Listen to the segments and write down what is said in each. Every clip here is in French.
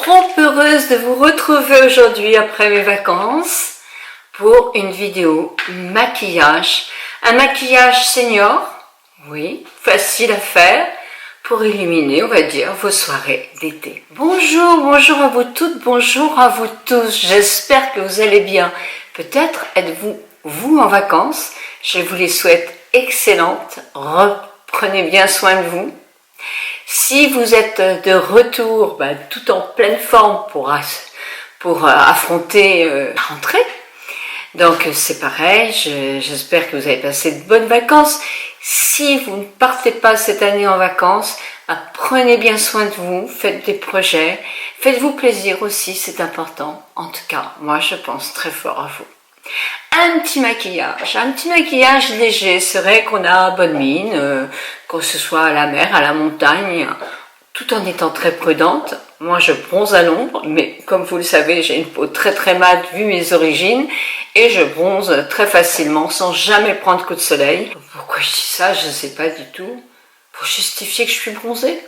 trop heureuse de vous retrouver aujourd'hui après mes vacances pour une vidéo maquillage. Un maquillage senior, oui, facile à faire pour illuminer, on va dire, vos soirées d'été. Bonjour à vous toutes, bonjour à vous tous. J'espère que vous allez bien. Peut-être êtes-vous en vacances. Je vous les souhaite excellentes. Prenez bien soin de vous. Si vous êtes de retour, tout en pleine forme pour affronter la rentrée, donc c'est pareil, j'espère que vous avez passé de bonnes vacances. Si vous ne partez pas cette année en vacances, prenez bien soin de vous, faites des projets, faites-vous plaisir aussi, c'est important. En tout cas, moi je pense très fort à vous. Un petit maquillage léger, c'est vrai qu'on a bonne mine, que ce soit à la mer, à la montagne, tout en étant très prudente. Moi je bronze à l'ombre, mais comme vous le savez, j'ai une peau très mate vu mes origines, et je bronze très facilement sans jamais prendre coup de soleil. Pourquoi je dis ça, je ne sais pas du tout. Pour justifier que je suis bronzée.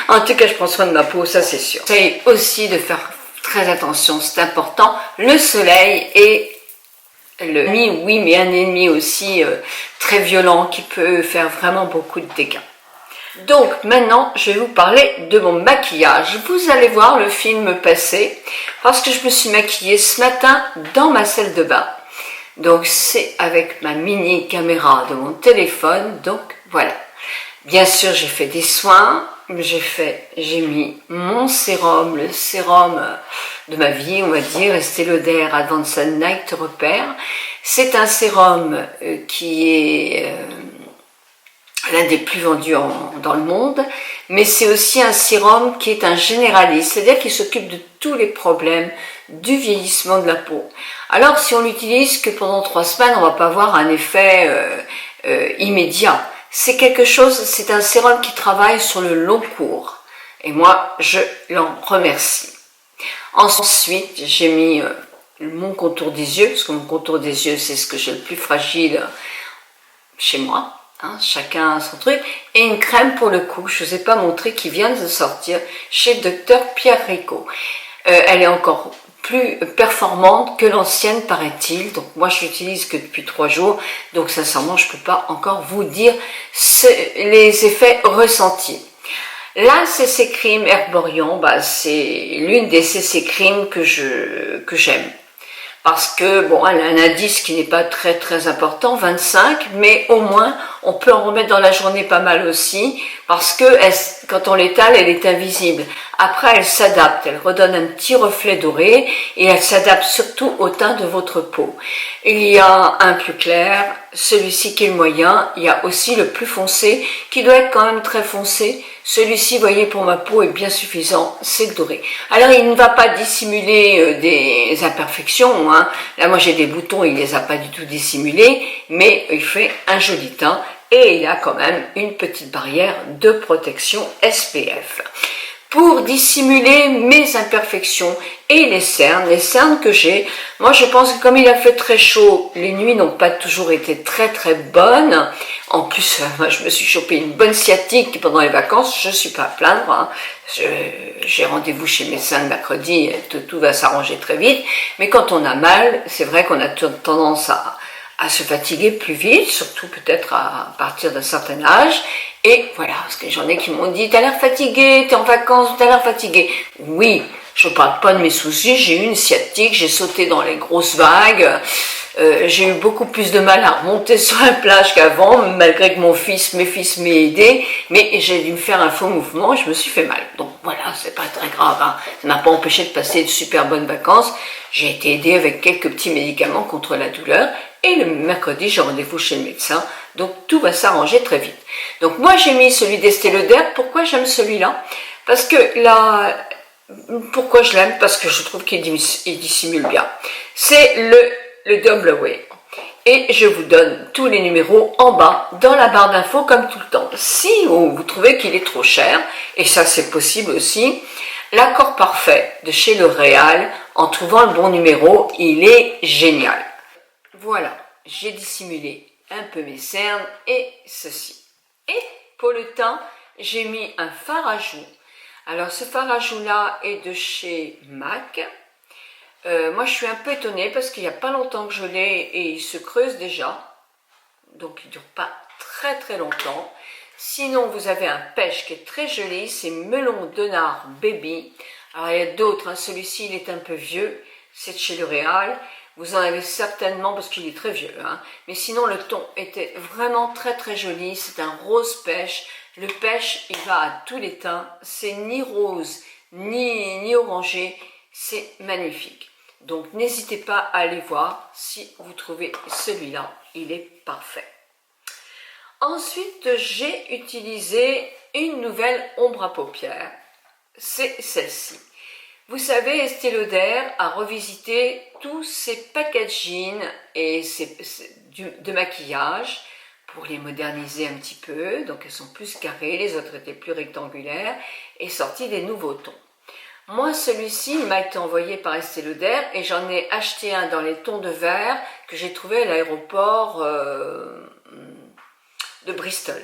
En tout cas, je prends soin de ma peau, ça c'est sûr. J'essaye aussi de faire très attention, c'est important. Le soleil est l'ennemi, oui, mais un ennemi aussi très violent qui peut faire vraiment beaucoup de dégâts. Donc maintenant, je vais vous parler de mon maquillage. Vous allez voir le film passer parce que je me suis maquillée ce matin dans ma salle de bain. Donc c'est avec ma mini caméra de mon téléphone, donc voilà. Bien sûr, j'ai fait des soins, j'ai mis mon sérum, le sérum de ma vie, on va dire, Estée Lauder Advanced Night Repair. C'est un sérum qui est l'un des plus vendus dans le monde, mais c'est aussi un sérum qui est un généraliste, c'est-à-dire qu'il s'occupe de tous les problèmes du vieillissement de la peau. Alors si on l'utilise que pendant 3 semaines, on ne va pas avoir un effet immédiat. C'est un sérum qui travaille sur le long cours. Et moi, je l'en remercie. Ensuite, j'ai mis mon contour des yeux, parce que mon contour des yeux, c'est ce que j'ai le plus fragile chez moi. Hein, chacun a son truc. Et une crème pour le cou, je ne vous ai pas montré, qui vient de sortir chez Dr Pierre Rico. Elle est encore plus performante que l'ancienne, paraît-il. Donc moi je l'utilise que depuis 3 jours, donc sincèrement je peux pas encore vous dire les effets ressentis. La CC Cream Herborian, c'est l'une des CC Cream que j'aime. Parce que, bon, elle a un indice qui n'est pas très important, 25, mais au moins, on peut en remettre dans la journée pas mal aussi, parce que quand on l'étale, elle est invisible. Après, elle s'adapte, elle redonne un petit reflet doré, et elle s'adapte surtout au teint de votre peau. Il y a un plus clair, celui-ci qui est le moyen, il y a aussi le plus foncé, qui doit être quand même très foncé. Celui-ci, vous voyez, pour ma peau est bien suffisant, c'est le doré. Alors, il ne va pas dissimuler des imperfections, hein. Là, moi, j'ai des boutons, il ne les a pas du tout dissimulés, mais il fait un joli teint et il a quand même une petite barrière de protection SPF. Pour dissimuler mes imperfections et les cernes que j'ai, moi je pense que comme il a fait très chaud, les nuits n'ont pas toujours été très bonnes. En plus, moi je me suis chopé une bonne sciatique pendant les vacances, je ne suis pas à plaindre, hein. J'ai rendez-vous chez le médecin le mercredi, tout va s'arranger très vite, mais quand on a mal, c'est vrai qu'on a tendance à se fatiguer plus vite, surtout peut-être à partir d'un certain âge. Et voilà, parce que j'en ai qui m'ont dit, t'as l'air fatigué, t'es en vacances, t'as l'air fatigué. Oui, je parle pas de mes soucis, j'ai eu une sciatique, j'ai sauté dans les grosses vagues, j'ai eu beaucoup plus de mal à remonter sur la plage qu'avant, malgré que mes fils m'aient aidé, mais j'ai dû me faire un faux mouvement et je me suis fait mal. Donc voilà, c'est pas très grave, hein. Ça m'a pas empêché de passer de super bonnes vacances. J'ai été aidée avec quelques petits médicaments contre la douleur, et le mercredi, j'ai rendez-vous chez le médecin, donc tout va s'arranger très vite. Donc moi, j'ai mis celui d'Estée Lauder. Pourquoi j'aime celui-là? Parce que là, pourquoi je l'aime? Parce que je trouve qu'il dissimule bien. C'est le Double Wear. Et je vous donne tous les numéros en bas, dans la barre d'infos, comme tout le temps. Si vous trouvez qu'il est trop cher, et ça c'est possible aussi, l'accord parfait de chez L'Oréal, en trouvant le bon numéro, il est génial. Voilà, j'ai dissimulé un peu mes cernes et ceci. Et pour le teint, j'ai mis un fard à joues Alors ce fard à joues là est de chez MAC. Moi je suis un peu étonnée parce qu'il n'y a pas longtemps que je l'ai et il se creuse déjà. Donc il ne dure pas très longtemps. Sinon vous avez un pêche qui est très joli, c'est Melon Denard Baby. Alors il y a d'autres, hein. Celui-ci il est un peu vieux, c'est de chez L'Oréal. Vous en avez certainement parce qu'il est très vieux, hein. Mais sinon le ton était vraiment très joli, c'est un rose pêche. Le pêche il va à tous les teints, c'est ni rose ni orangé, c'est magnifique. Donc n'hésitez pas à aller voir si vous trouvez celui-là, il est parfait. Ensuite, j'ai utilisé une nouvelle ombre à paupières, c'est celle-ci. Vous savez, Estée Lauder a revisité tous ses packaging et de maquillage pour les moderniser un petit peu. Donc elles sont plus carrées, les autres étaient plus rectangulaires et sorti des nouveaux tons. Moi, celui-ci, il m'a été envoyé par Estée Lauder et j'en ai acheté un dans les tons de vert que j'ai trouvé à l'aéroport de Bristol.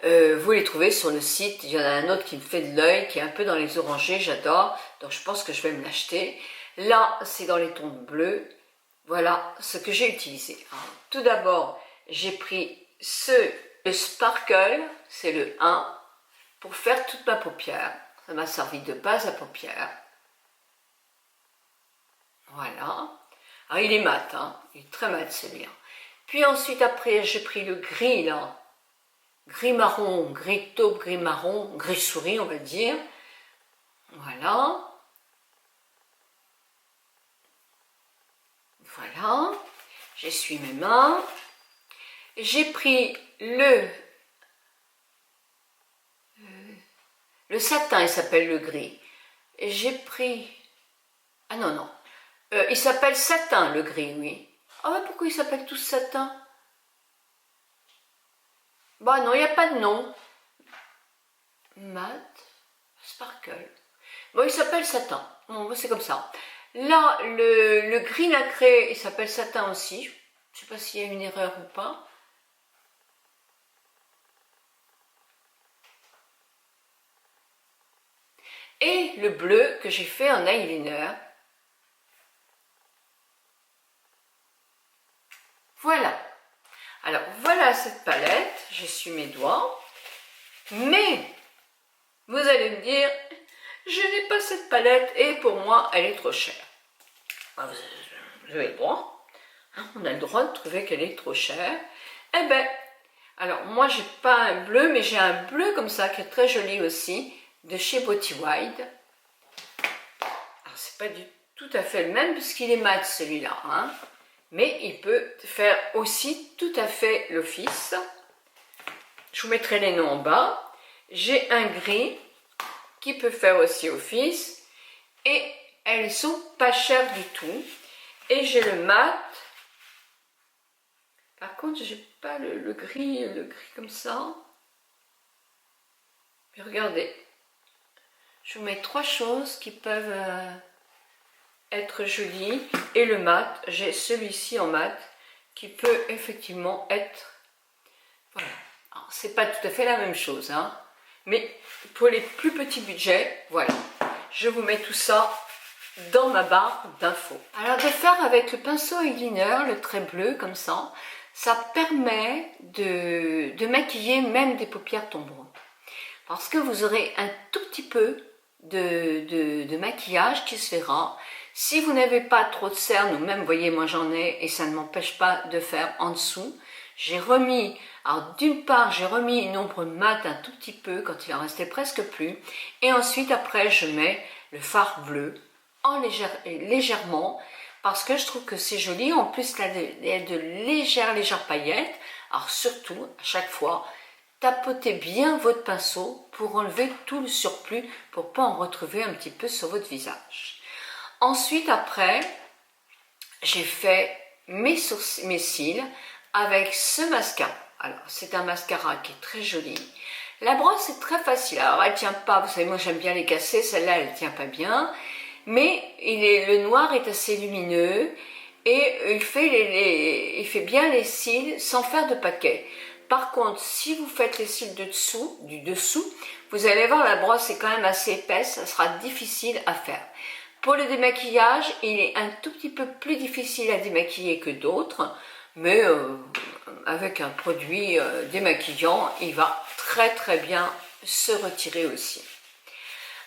Vous les trouvez sur le site. Il y en a un autre qui me fait de l'œil, qui est un peu dans les orangés, j'adore. Donc je pense que je vais me l'acheter. Là, c'est dans les tons de bleu. Voilà ce que j'ai utilisé. Alors, tout d'abord, j'ai pris le Sparkle, c'est le 1, pour faire toute ma paupière. Ça m'a servi de base à paupière. Voilà. Alors il est mat, hein. Il est très mat celui-là. Puis ensuite, après, j'ai pris le gris, là. Gris marron, gris taupe, gris marron, gris souris, on va dire. Voilà. Voilà. J'essuie mes mains. J'ai pris le satin, il s'appelle le gris. Et j'ai pris... Ah non. Il s'appelle satin, le gris, oui. Ah ouais, pourquoi il s'appelle tous satin? Bah non, il n'y a pas de nom. Mat, Sparkle. Bon, il s'appelle satin. Bon, c'est comme ça. Là, le gris nacré, il s'appelle satin aussi. Je ne sais pas s'il y a une erreur ou pas. Et le bleu que j'ai fait en eyeliner. Voilà. Alors, voilà cette palette. J'essuie mes doigts. Mais, vous allez me dire, je n'ai pas cette palette et pour moi, elle est trop chère. Vous avez le droit. Hein, on a le droit de trouver qu'elle est trop chère. Eh ben, alors moi, j'ai pas un bleu, mais j'ai un bleu comme ça qui est très joli aussi, de chez Beauty Wild. Alors, c'est pas tout à fait le même puisqu'il est mat celui-là, hein. Mais il peut faire aussi tout à fait l'office. Je vous mettrai les noms en bas. J'ai un gris qui peut faire aussi office. Et elles sont pas chères du tout. Et j'ai le mat. Par contre, j'ai pas le gris comme ça. Mais regardez. Je vous mets 3 choses qui peuvent... être joli et le mat, j'ai celui-ci en mat qui peut effectivement être, voilà, c'est pas tout à fait la même chose, hein, mais pour les plus petits budgets, voilà, je vous mets tout ça dans ma barre d'infos. Alors de faire avec le pinceau eyeliner, le trait bleu comme ça permet de maquiller même des paupières tombantes, parce que vous aurez un tout petit peu de maquillage qui se fera. Si vous n'avez pas trop de cernes, ou même, vous voyez, moi j'en ai, et ça ne m'empêche pas de faire en dessous, j'ai remis, alors d'une part, j'ai remis une ombre mat un tout petit peu, quand il en restait presque plus, et ensuite, après, je mets le fard bleu, légèrement, parce que je trouve que c'est joli. En plus, il y a de légères paillettes, alors surtout, à chaque fois, tapotez bien votre pinceau pour enlever tout le surplus, pour ne pas en retrouver un petit peu sur votre visage. Ensuite, après, j'ai fait mes cils avec ce mascara. Alors, c'est un mascara qui est très joli. La brosse est très facile. Alors, elle tient pas, vous savez, moi j'aime bien les casser. Celle-là, elle tient pas bien. Mais le noir est assez lumineux et il fait bien les cils sans faire de paquet. Par contre, si vous faites les cils du dessous, vous allez voir, la brosse est quand même assez épaisse, ça sera difficile à faire. Pour le démaquillage, il est un tout petit peu plus difficile à démaquiller que d'autres, mais avec un produit démaquillant, il va très bien se retirer aussi.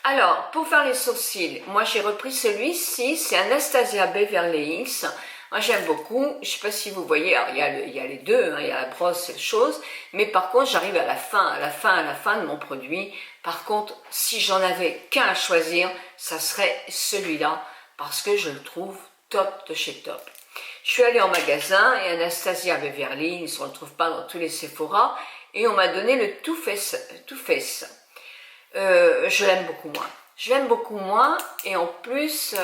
Alors, pour faire les sourcils, moi j'ai repris celui-ci, c'est Anastasia Beverly Hills. Moi j'aime beaucoup, je ne sais pas si vous voyez, alors, il y a les deux, hein, il y a la brosse et la chose, mais par contre j'arrive à la fin de mon produit. Par contre, si j'en avais qu'un à choisir, ça serait celui-là, parce que je le trouve top de chez top. Je suis allée en magasin et Anastasia Beverly Hills, on ne le trouve pas dans tous les Sephora, et on m'a donné le Too Faced. Je l'aime beaucoup moins. Je l'aime beaucoup moins et en plus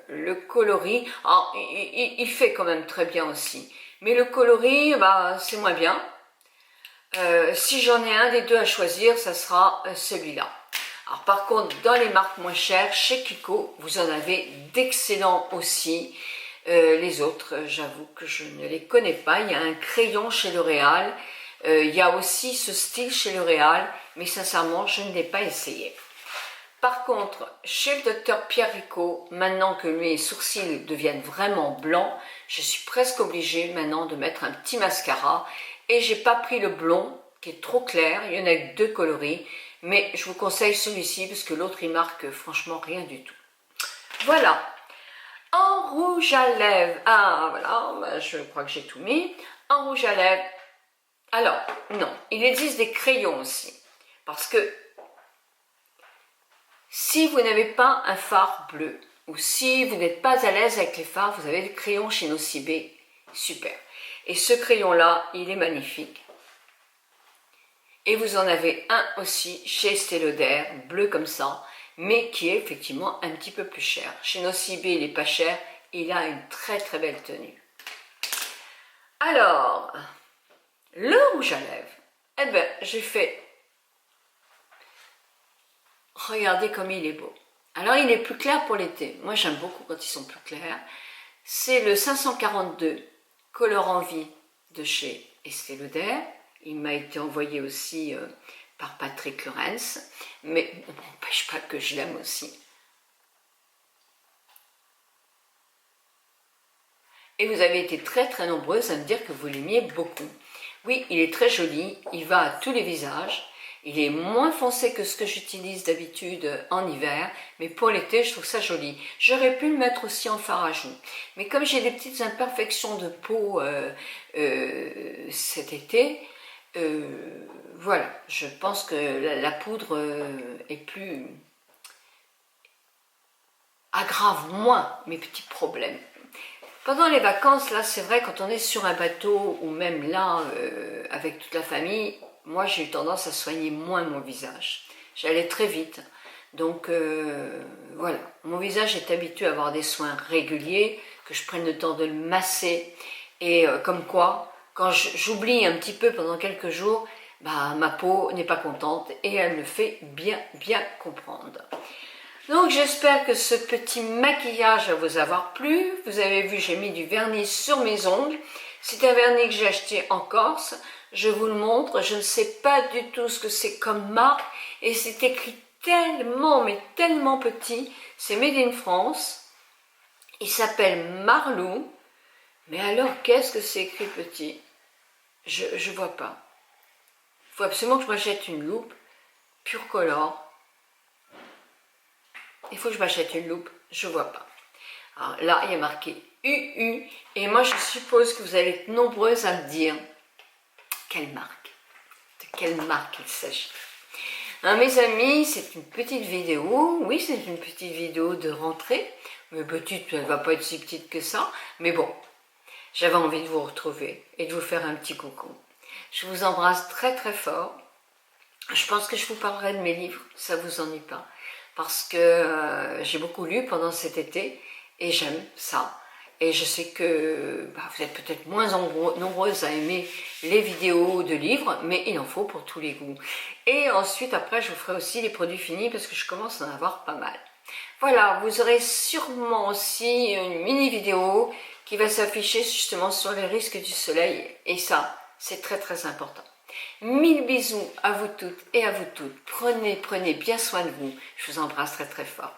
le coloris, alors, il fait quand même très bien aussi. Mais le coloris, bah, c'est moins bien. Si j'en ai un des deux à choisir, ça sera celui-là. Alors par contre, dans les marques moins chères, chez Kiko, vous en avez d'excellents aussi. Les autres, j'avoue que je ne les connais pas. Il y a un crayon chez L'Oréal. Il y a aussi ce style chez L'Oréal, mais sincèrement, je ne l'ai pas essayé. Par contre, chez le docteur Pierre Rico, maintenant que mes sourcils deviennent vraiment blancs, je suis presque obligée maintenant de mettre un petit mascara. Et j'ai pas pris le blond, qui est trop clair, il y en a que 2 coloris, mais je vous conseille celui-ci, parce que l'autre il marque franchement rien du tout. Voilà. En rouge à lèvres, ah voilà, bah, je crois que j'ai tout mis. En rouge à lèvres, alors, non, il existe des crayons aussi, parce que si vous n'avez pas un fard bleu, ou si vous n'êtes pas à l'aise avec les fards, vous avez le crayon chez Nocibé, super. Et ce crayon-là, il est magnifique. Et vous en avez un aussi chez Estée Lauder, bleu comme ça, mais qui est effectivement un petit peu plus cher. Chez Nocibé, il n'est pas cher, il a une très belle tenue. Alors, le rouge à lèvres, eh ben, j'ai fait, regardez comme il est beau. Alors, il est plus clair pour l'été. Moi, j'aime beaucoup quand ils sont plus clairs. C'est le 542 Color Envie de chez Estée Lauder. Il m'a été envoyé aussi par Patrick Lawrence, mais on n'empêche pas que je l'aime aussi. Et vous avez été très nombreuses à me dire que vous l'aimiez beaucoup. Oui, il est très joli, il va à tous les visages, il est moins foncé que ce que j'utilise d'habitude en hiver, mais pour l'été, je trouve ça joli. J'aurais pu le mettre aussi en fard à joues, mais comme j'ai des petites imperfections de peau cet été, voilà, je pense que la poudre est plus... aggrave moins mes petits problèmes. Pendant les vacances, là, c'est vrai, quand on est sur un bateau, ou même là, avec toute la famille, moi, j'ai eu tendance à soigner moins mon visage. J'allais très vite. Donc, voilà. Mon visage est habitué à avoir des soins réguliers, que je prenne le temps de le masser. Et comme quoi, quand j'oublie un petit peu pendant quelques jours, bah, ma peau n'est pas contente et elle me fait bien comprendre. Donc j'espère que ce petit maquillage va vous avoir plu. Vous avez vu, j'ai mis du vernis sur mes ongles. C'est un vernis que j'ai acheté en Corse. Je vous le montre. Je ne sais pas du tout ce que c'est comme marque. Et c'est écrit tellement, mais tellement petit. C'est Made in France. Il s'appelle Marlou. Mais alors, qu'est-ce que c'est écrit petit? Je vois pas. Il faut absolument que je m'achète une loupe Pure Color. Il faut que je m'achète une loupe, je vois pas. Alors là, il y a marqué UU, et moi je suppose que vous allez être nombreuses à me dire quelle marque, de quelle marque il s'agit. Hein, mes amis, c'est une petite vidéo, oui c'est une petite vidéo de rentrée, mais petite, elle va pas être si petite que ça, mais bon, j'avais envie de vous retrouver et de vous faire un petit coucou. Je vous embrasse très fort. Je pense que je vous parlerai de mes livres, ça vous ennuie pas. Parce que j'ai beaucoup lu pendant cet été et j'aime ça. Et je sais que vous êtes peut-être moins nombreuses à aimer les vidéos de livres, mais il en faut pour tous les goûts. Et ensuite, après, je vous ferai aussi les produits finis parce que je commence à en avoir pas mal. Voilà, vous aurez sûrement aussi une mini vidéo qui va s'afficher justement sur les risques du soleil. Et ça, c'est très très important. Mille bisous à vous toutes et à vous toutes. Prenez bien soin de vous. Je vous embrasse très très fort.